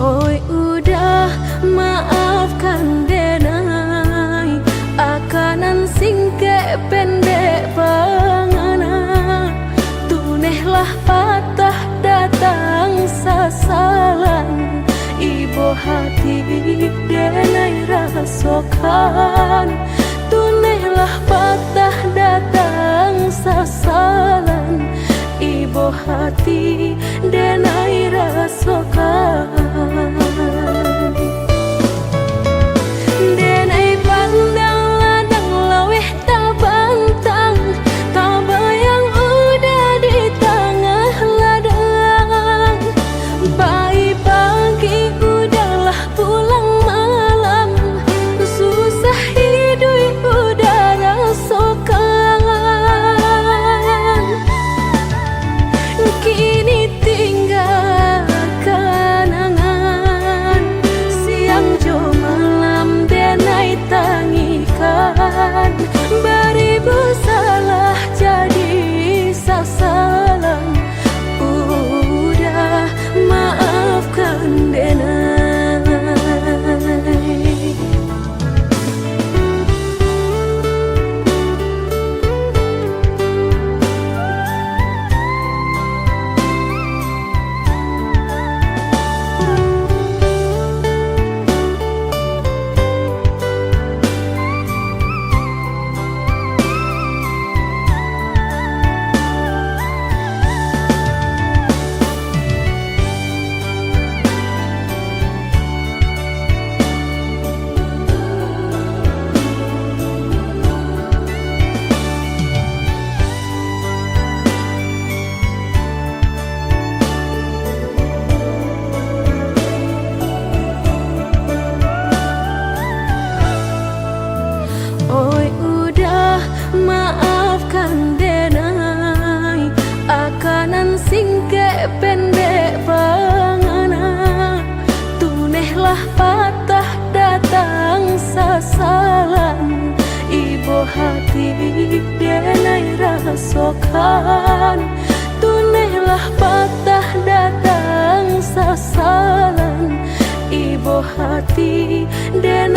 Oi udah maafkan denai akanan singke pendek pangana tunehlah patah datang sasalan ibu hati denai rasokan tunehlah patah datang sasalan ibu hati denai rasokan denai pandang ladang laweh tak bantang tak bayang udah di tengah ladang bayi pagi udahlah pulang malam susah hidup udah rasokan kini tinggal kenangan siang jo malam denai tangikan beribu salah jadi sasalan udah maafkan denai. Oi udah maafkan denai akanan singke pendek pangana tunehlah patah datang sasalan ibu hati denai rasokan tunehlah patah datang sasalan ibu hati denai